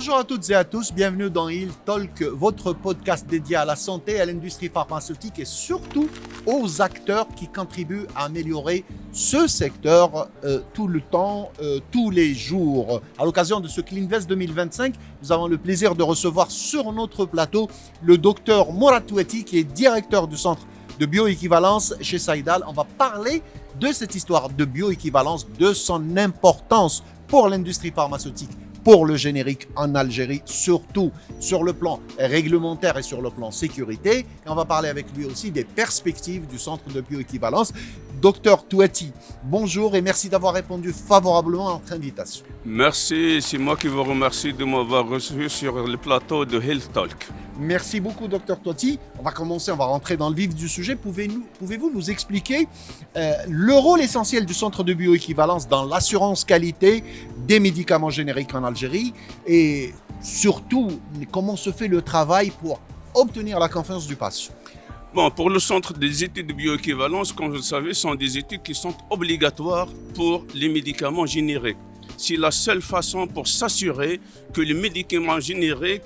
Bonjour à toutes et à tous, bienvenue dans Health Talk, votre podcast dédié à la santé, à l'industrie pharmaceutique et surtout aux acteurs qui contribuent à améliorer ce secteur tout le temps, tous les jours. À l'occasion de ce CleanVest 2025, nous avons le plaisir de recevoir sur notre plateau le docteur Mourad Touati qui est directeur du centre de bioéquivalence chez Saïdal. On va parler de cette histoire de bioéquivalence, de son importance pour l'industrie pharmaceutique, pour le générique en Algérie, surtout sur le plan réglementaire et sur le plan sécurité. Et on va parler avec lui aussi des perspectives du centre de bioéquivalence. Docteur Touati, bonjour et merci d'avoir répondu favorablement à notre invitation. Merci, c'est moi qui vous remercie de m'avoir reçu sur le plateau de Health Talk. Merci beaucoup, docteur Touati. On va commencer, on va rentrer dans le vif du sujet. Pouvez-vous nous expliquer le rôle essentiel du centre de bioéquivalence dans l'assurance qualité des médicaments génériques en Algérie et surtout, comment se fait le travail pour obtenir la confiance du patient? Bon, pour le centre des études de bioéquivalence, comme vous le savez, sont des études qui sont obligatoires pour les médicaments génériques. C'est la seule façon pour s'assurer que les médicaments génériques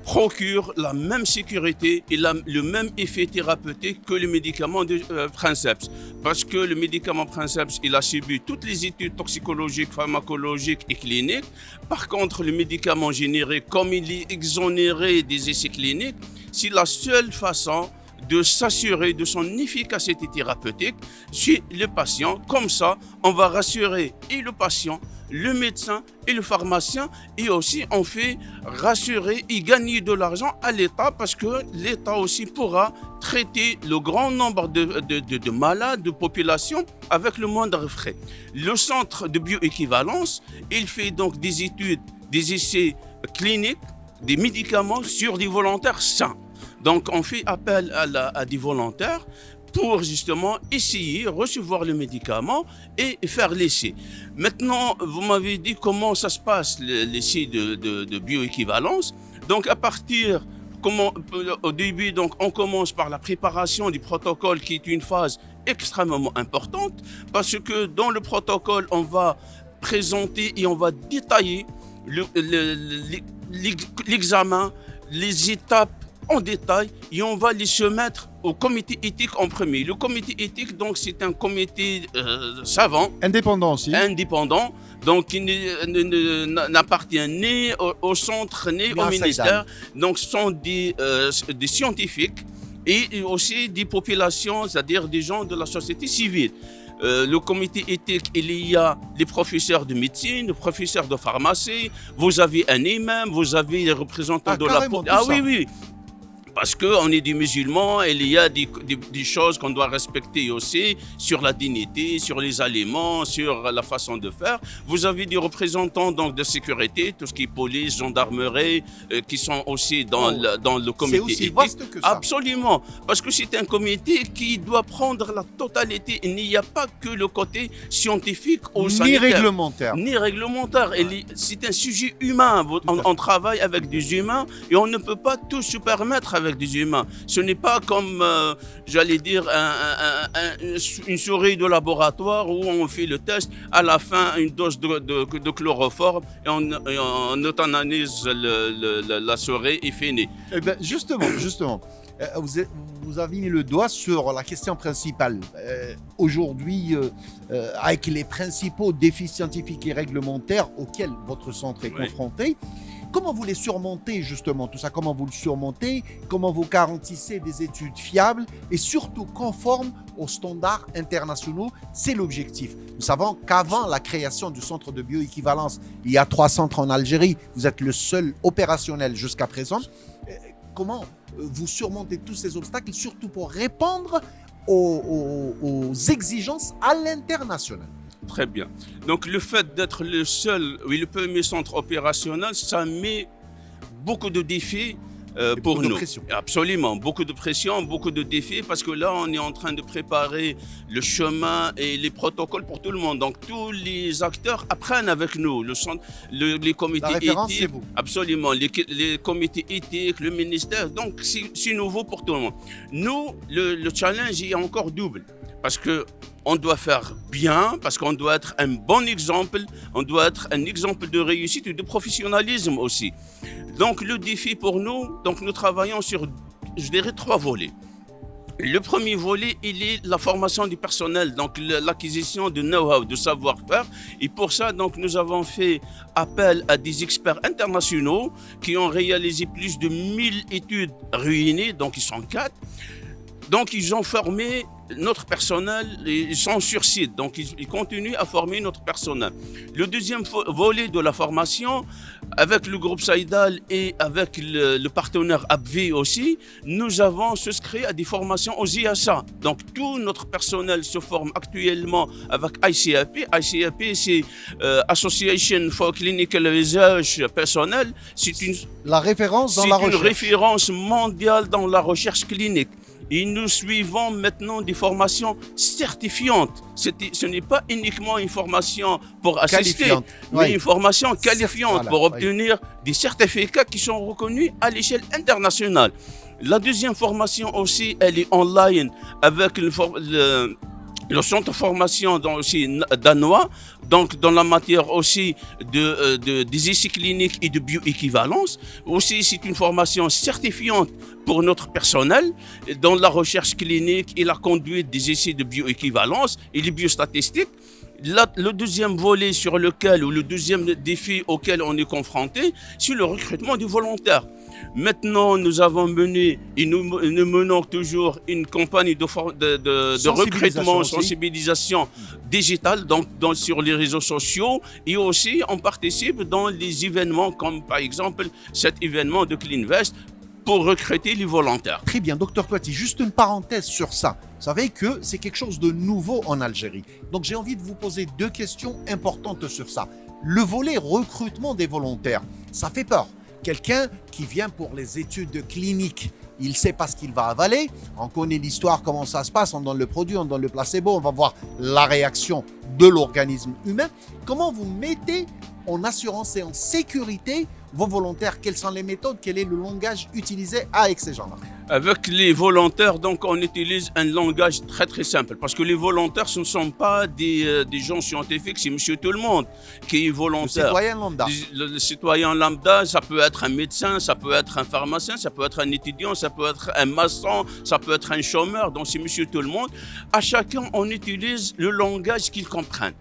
procure la même sécurité et le même effet thérapeutique que le médicament de Princeps. Parce que le médicament Princeps, il a subi toutes les études toxicologiques, pharmacologiques et cliniques. Par contre, le médicament générique, comme il est exonéré des essais cliniques, c'est la seule façon de s'assurer de son efficacité thérapeutique chez le patient. Comme ça, on va rassurer et le patient, le médecin et le pharmacien, et aussi on fait rassurer et gagner de l'argent à l'État parce que l'État aussi pourra traiter le grand nombre de malades, de populations avec le moindre frais. Le centre de bioéquivalence, il fait donc des études, des essais cliniques, des médicaments sur des volontaires sains. Donc on fait appel à des volontaires pour justement essayer, recevoir le médicament et faire l'essai. Maintenant, vous m'avez dit comment ça se passe, l'essai de bioéquivalence. Donc au début, donc, on commence par la préparation du protocole qui est une phase extrêmement importante parce que dans le protocole, on va présenter et on va détailler l'examen, les étapes en détail et on va les soumettre au comité éthique en premier. Le comité éthique, donc, c'est un comité savant. Indépendant aussi. Indépendant, donc qui n'appartient ni au centre ni au ministère. Donc, ce sont des scientifiques et aussi des populations, c'est-à-dire des gens de la société civile. Le comité éthique, il y a les professeurs de médecine, les professeurs de pharmacie, vous avez un imam, vous avez les représentants de la... Oui. Parce qu'on est des musulmans, il y a des choses qu'on doit respecter aussi sur la dignité, sur les aliments, sur la façon de faire. Vous avez des représentants donc, de sécurité, tout ce qui est police, gendarmerie, qui sont aussi dans le comité éthique. C'est aussi vaste que ça. Absolument, parce que c'est un comité qui doit prendre la totalité. Il n'y a pas que le côté scientifique ou sanitaire. Ni réglementaire. C'est un sujet humain. On travaille avec des humains et on ne peut pas tout se permettre avec des humains. Ce n'est pas comme, j'allais dire, une souris de laboratoire où on fait le test, à la fin, une dose de chloroforme et on euthananise la souris et fini. Eh bien, justement, vous avez mis le doigt sur la question principale. Aujourd'hui, avec les principaux défis scientifiques et réglementaires auxquels votre centre est confronté, comment vous les surmontez justement tout ça? Comment vous le surmontez? Comment vous garantissez des études fiables et surtout conformes aux standards internationaux? C'est l'objectif. Nous savons qu'avant la création du centre de bioéquivalence, il y a 3 centres en Algérie. Vous êtes le seul opérationnel jusqu'à présent. Comment vous surmontez tous ces obstacles, surtout pour répondre aux exigences à l'international? Très bien. Donc le fait d'être le seul, le premier centre opérationnel, ça met beaucoup de défis pour nous. Absolument, beaucoup de pression, beaucoup de défis parce que là, on est en train de préparer le chemin et les protocoles pour tout le monde. Donc tous les acteurs apprennent avec nous, les comités éthiques. C'est vous. Absolument, les comités éthiques, le ministère. Donc c'est nouveau pour tout le monde. Nous, le challenge est encore double parce que on doit faire bien parce qu'on doit être un bon exemple, on doit être un exemple de réussite et de professionnalisme aussi. Donc le défi pour nous, donc nous travaillons sur, je dirais, 3 volets. Le premier volet, il est la formation du personnel, donc l'acquisition de know-how, de savoir-faire. Et pour ça, donc, nous avons fait appel à des experts internationaux qui ont réalisé plus de 1000 études réunies, donc ils sont 4. Donc, ils ont formé notre personnel, ils sont sur site, donc ils continuent à former notre personnel. Le deuxième volet de la formation, avec le groupe Saïdal et avec le partenaire ABV aussi, nous avons souscrit à des formations aux IASA. Donc, tout notre personnel se forme actuellement avec ICAP. ICAP, c'est Association for Clinical Research Personnel. C'est la référence dans la recherche. C'est une référence mondiale dans la recherche clinique. Et nous suivons maintenant des formations certifiantes. Ce n'est pas uniquement une formation pour assister, mais une formation qualifiante pour obtenir des certificats qui sont reconnus à l'échelle internationale. La deuxième formation aussi, elle est online avec le centre de formation aussi danois, donc dans la matière aussi des essais cliniques et de bioéquivalence. Aussi, c'est une formation certifiante pour notre personnel dans la recherche clinique et la conduite des essais de bioéquivalence et les biostatistiques. Le deuxième volet sur lequel, ou le deuxième défi auquel on est confronté, c'est le recrutement des volontaires. Maintenant, nous avons mené et nous menons toujours une campagne de recrutement, sensibilisation digitale sur les réseaux sociaux, et aussi on participe dans les événements comme par exemple cet événement de CleanVest pour recruter les volontaires. Très bien, docteur Touati, juste une parenthèse sur ça. Vous savez que c'est quelque chose de nouveau en Algérie. Donc j'ai envie de vous poser 2 questions importantes sur ça. Le volet recrutement des volontaires, ça fait peur. Quelqu'un qui vient pour les études cliniques, il ne sait pas ce qu'il va avaler. On connaît l'histoire, comment ça se passe. On donne le produit, on donne le placebo. On va voir la réaction de l'organisme humain. Comment vous mettez en assurance et en sécurité vos volontaires? Quelles sont les méthodes? Quel est le langage utilisé avec ces gens-là? Avec les volontaires, donc, on utilise un langage très très simple parce que les volontaires, ce ne sont pas des gens scientifiques, c'est monsieur tout le monde qui est volontaire. Le citoyen lambda. Le citoyen lambda, ça peut être un médecin, ça peut être un pharmacien, ça peut être un étudiant, ça peut être un maçon, ça peut être un chômeur, donc c'est monsieur tout le monde. À chacun, on utilise le langage qu'ils comprennent.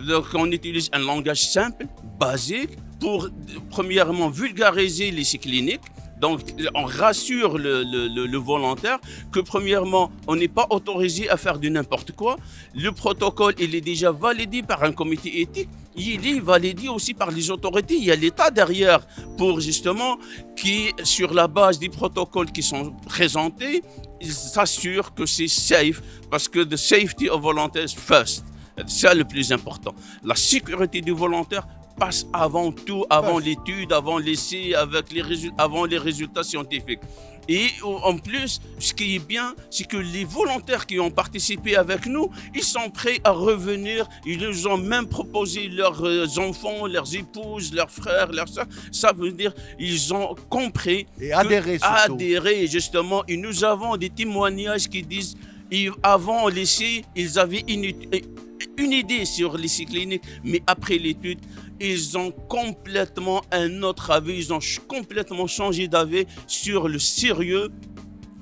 Donc, on utilise un langage simple, basique, pour premièrement vulgariser l'essai clinique. Donc, on rassure le volontaire que premièrement, on n'est pas autorisé à faire du n'importe quoi. Le protocole, il est déjà validé par un comité éthique. Il est validé aussi par les autorités. Il y a l'État derrière pour justement qui, sur la base des protocoles qui sont présentés, s'assure que c'est safe parce que the safety of volunteers first. C'est ça le plus important. La sécurité du volontaire passe avant tout, avant l'étude, avant l'essai, avant les résultats scientifiques. Et en plus, ce qui est bien, c'est que les volontaires qui ont participé avec nous, ils sont prêts à revenir. Ils nous ont même proposé leurs enfants, leurs épouses, leurs frères, leurs soeurs. Ça veut dire qu'ils ont compris et adhéré justement. Et nous avons des témoignages qui disent avant l'essai, ils avaient une idée sur l'essai clinique, mais après l'étude, ils ont complètement un autre avis, ils ont complètement changé d'avis sur le sérieux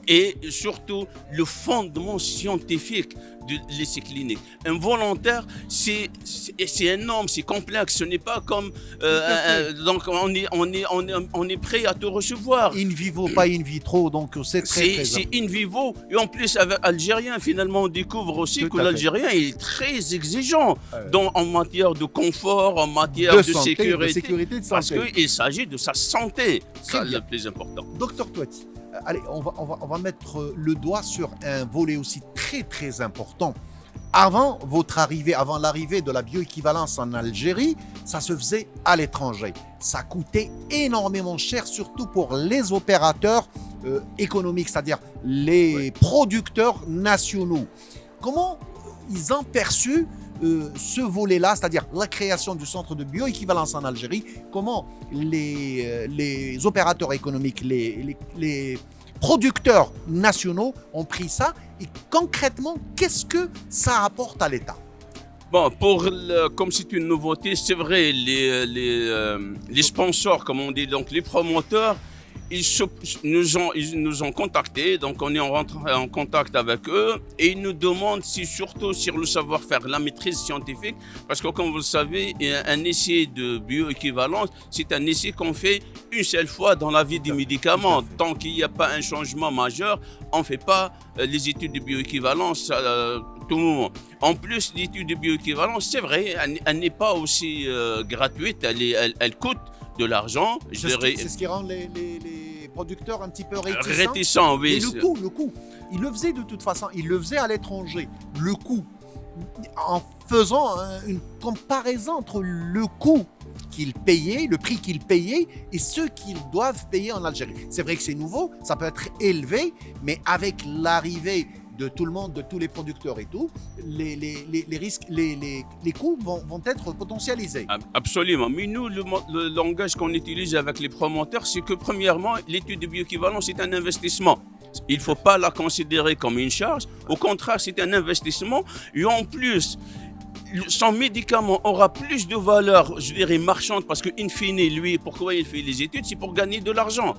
et surtout le fondement scientifique de l'essai clinique. Un volontaire, c'est énorme, c'est complexe, ce n'est pas comme... donc on est prêt à te recevoir. In vivo, pas in vitro, donc c'est très... C'est in vivo, et en plus avec Algérien, finalement on découvre aussi que l'Algérien est très exigeant en matière de confort, en matière de santé, sécurité, de parce santé. qu'il s'agit de sa santé, c'est le plus important. Docteur Touati, allez, on va mettre le doigt sur un volet aussi très très important. Avant votre arrivée, avant l'arrivée de la bioéquivalence en Algérie, ça se faisait à l'étranger. Ça coûtait énormément cher, surtout pour les opérateurs économiques, c'est-à-dire les producteurs nationaux. Comment ils ont perçu ce volet-là, c'est-à-dire la création du centre de bioéquivalence en Algérie? Comment les opérateurs économiques, les producteurs nationaux ont pris ça Et concrètement, qu'est-ce que ça apporte à l'État? Bon, comme c'est une nouveauté, c'est vrai, les sponsors, comme on dit, donc les promoteurs, ils nous ont contactés, donc on est en contact avec eux et ils nous demandent surtout sur le savoir-faire, la maîtrise scientifique, parce que comme vous le savez, un essai de bioéquivalence, c'est un essai qu'on fait une seule fois dans la vie des médicaments. Tant qu'il n'y a pas un changement majeur, on ne fait pas les études de bioéquivalence tout moment. En plus, l'étude de bioéquivalence, c'est vrai, elle n'est pas aussi gratuite, elle coûte de l'argent. C'est ce qui rend les producteurs un petit peu réticents. Réticents, oui. Et le coût, ils le faisaient de toute façon, ils le faisaient à l'étranger. Le coût, en faisant une comparaison entre le coût qu'ils payaient, le prix qu'ils payaient et ce qu'ils doivent payer en Algérie. C'est vrai que c'est nouveau, ça peut être élevé, mais avec l'arrivée de tout le monde, de tous les producteurs et tout, les risques, les coûts vont être potentialisés. Absolument. Mais nous, le langage qu'on utilise avec les promoteurs, c'est que premièrement, l'étude de bioéquivalence est un investissement. Il ne faut pas la considérer comme une charge. Au contraire, c'est un investissement. Et en plus, son médicament aura plus de valeur, je dirais, marchande, parce qu'in fine, lui, pourquoi il fait les études? C'est pour gagner de l'argent.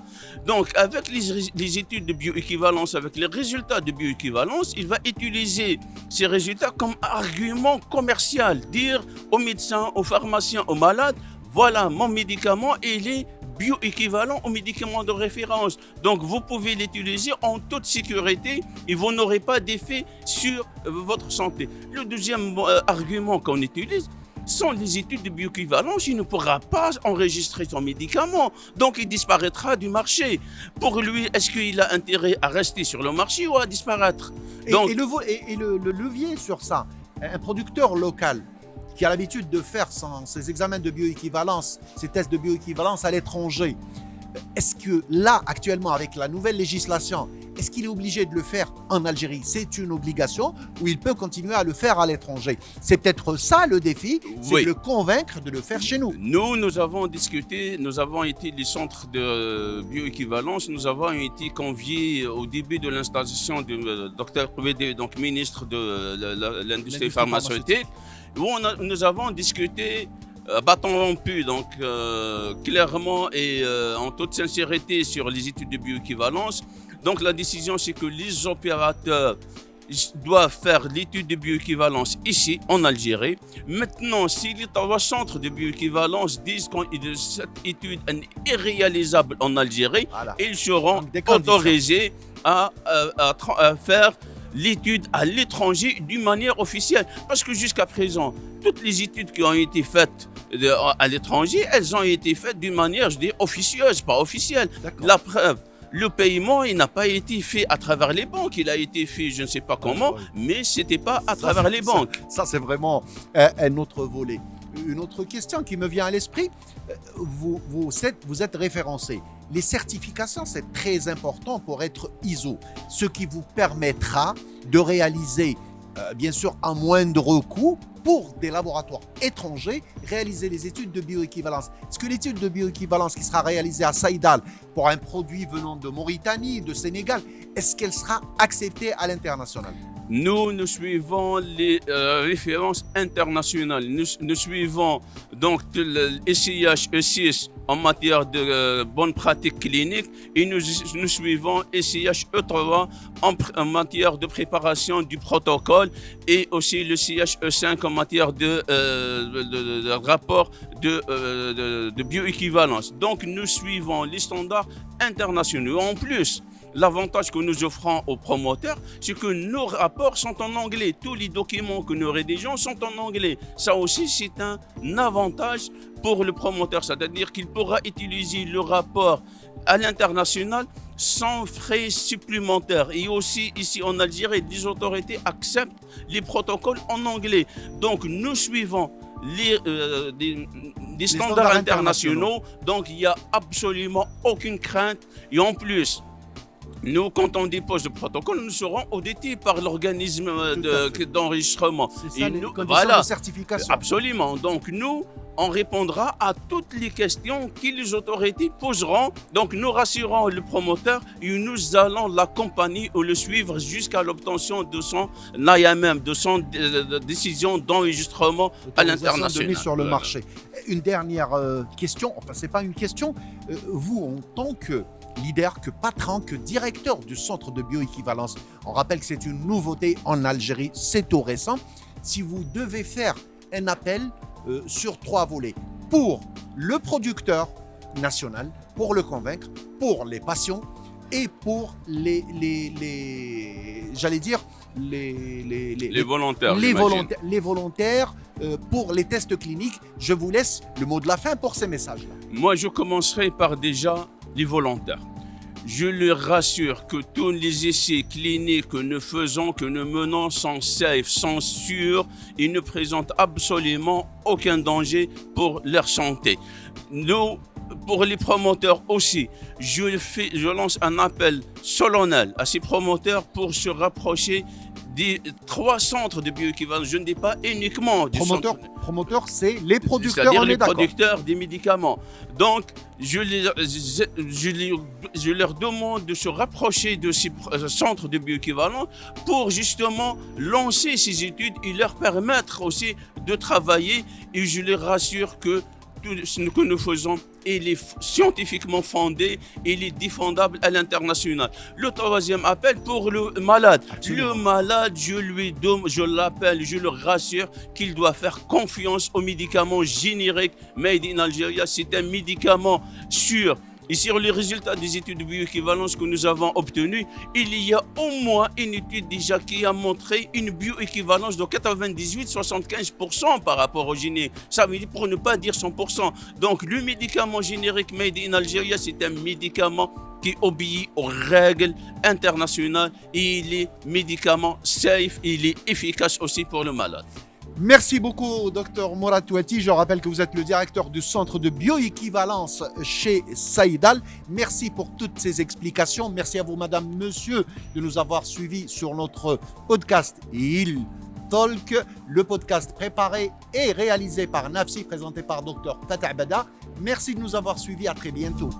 Donc, avec les études de bioéquivalence, avec les résultats de bioéquivalence, il va utiliser ces résultats comme argument commercial. Dire aux médecins, aux pharmaciens, aux malades, voilà, mon médicament, il est bioéquivalent aux médicaments de référence. Donc, vous pouvez l'utiliser en toute sécurité et vous n'aurez pas d'effet sur votre santé. Le deuxième argument qu'on utilise sont les études de bioéquivalence. Il ne pourra pas enregistrer son médicament, donc il disparaîtra du marché. Pour lui, est-ce qu'il a intérêt à rester sur le marché ou à disparaître? Donc, et le levier sur ça, un producteur local qui a l'habitude de faire ses examens de bioéquivalence, ses tests de bioéquivalence à l'étranger, est-ce que là, actuellement, avec la nouvelle législation, est-ce qu'il est obligé de le faire en Algérie? C'est une obligation ou il peut continuer à le faire à l'étranger? C'est peut-être ça le défi, c'est de le convaincre de le faire chez nous. Nous avons discuté, nous avons été les centres de bioéquivalence, nous avons été conviés au début de l'installation du Dr Kouédé, donc ministre de l'industrie pharmaceutique, où nous avons discuté bâton rompu, donc clairement et en toute sincérité sur les études de bioéquivalence. Donc la décision, c'est que les opérateurs doivent faire l'étude de bioéquivalence ici, en Algérie. Maintenant, si les trois centres de bioéquivalence disent que cette étude est irréalisable en Algérie, voilà, ils seront autorisés à faire l'étude à l'étranger d'une manière officielle. Parce que jusqu'à présent, toutes les études qui ont été faites à l'étranger, elles ont été faites d'une manière, je dis, officieuse, pas officielle. La preuve, le paiement, il n'a pas été fait à travers les banques, il a été fait je ne sais pas comment, mais ce n'était pas à travers les banques. Ça c'est vraiment un autre volet. Une autre question qui me vient à l'esprit, vous êtes référencé. Les certifications, c'est très important pour être ISO, ce qui vous permettra de réaliser, bien sûr, à moindre coût, pour des laboratoires étrangers, réaliser les études de bioéquivalence. Est-ce que l'étude de bioéquivalence qui sera réalisée à Saïdal pour un produit venant de Mauritanie, de Sénégal, est-ce qu'elle sera acceptée à l'international? Nous suivons les références internationales. Nous suivons donc le SIH E6 en matière de bonnes pratiques cliniques et nous suivons SIH E3 en matière de préparation du protocole et aussi le SIH E5 en matière de rapport de bioéquivalence. Donc nous suivons les standards internationaux. En plus, l'avantage que nous offrons aux promoteurs, c'est que nos rapports sont en anglais. Tous les documents que nous rédigeons sont en anglais. Ça aussi, c'est un avantage pour le promoteur. C'est-à-dire qu'il pourra utiliser le rapport à l'international sans frais supplémentaires. Et aussi, ici en Algérie, les autorités acceptent les protocoles en anglais. Donc, nous suivons des standards internationaux. Donc, il n'y a absolument aucune crainte. Et en plus, nous, quand on dépose le protocole, nous serons audités par l'organisme d'enregistrement. C'est ça, les conditions de certification. Absolument. Donc, nous, on répondra à toutes les questions que les autorités poseront. Donc nous rassurons le promoteur et nous allons l'accompagner ou le suivre jusqu'à l'obtention de son AMM, de son décision d'enregistrement à l'international. De mise sur le marché. Une dernière question, enfin c'est pas une question, vous en tant que leader, que patron, que directeur du centre de bioéquivalence, on rappelle que c'est une nouveauté en Algérie, c'est tout récent, si vous devez faire un appel sur 3 volets, pour le producteur national, pour le convaincre, pour les patients et pour les volontaires. Les volontaires pour les tests cliniques. Je vous laisse le mot de la fin pour ces messages-là. Moi, je commencerai par déjà les volontaires. Je leur rassure que tous les essais cliniques que nous faisons, que nous menons sont safe, sont sûrs et ne présentent absolument aucun danger pour leur santé. Nous, pour les promoteurs aussi, je lance un appel solennel à ces promoteurs pour se rapprocher des 3 centres de bioéquivalence. Je ne dis pas uniquement du centre. Promoteurs, c'est les producteurs, c'est-à-dire les producteurs des médicaments. Donc, je leur demande de se rapprocher de ces centres de bioéquivalence pour justement lancer ces études et leur permettre aussi de travailler. Et je les rassure que tout ce que nous faisons, il est scientifiquement fondé, il est défendable à l'international. Le 3e appel pour le malade. Absolument. Le malade, je l'appelle, je le rassure qu'il doit faire confiance aux médicaments génériques made in Algeria. C'est un médicament sûr. Et sur les résultats des études de bioéquivalence que nous avons obtenus, il y a au moins une étude déjà qui a montré une bioéquivalence de 98-75% par rapport au générique. Ça veut dire pour ne pas dire 100%. Donc le médicament générique made in Algeria, c'est un médicament qui obéit aux règles internationales et il est médicament safe, il est efficace aussi pour le malade. Merci beaucoup, Dr Mourad Touati. Je rappelle que vous êtes le directeur du centre de bioéquivalence chez Saïdal. Merci pour toutes ces explications. Merci à vous, madame, monsieur, de nous avoir suivis sur notre podcast Il Talk. Le podcast préparé et réalisé par Nafsi, présenté par Dr Fatah Bada. Merci de nous avoir suivis. À très bientôt.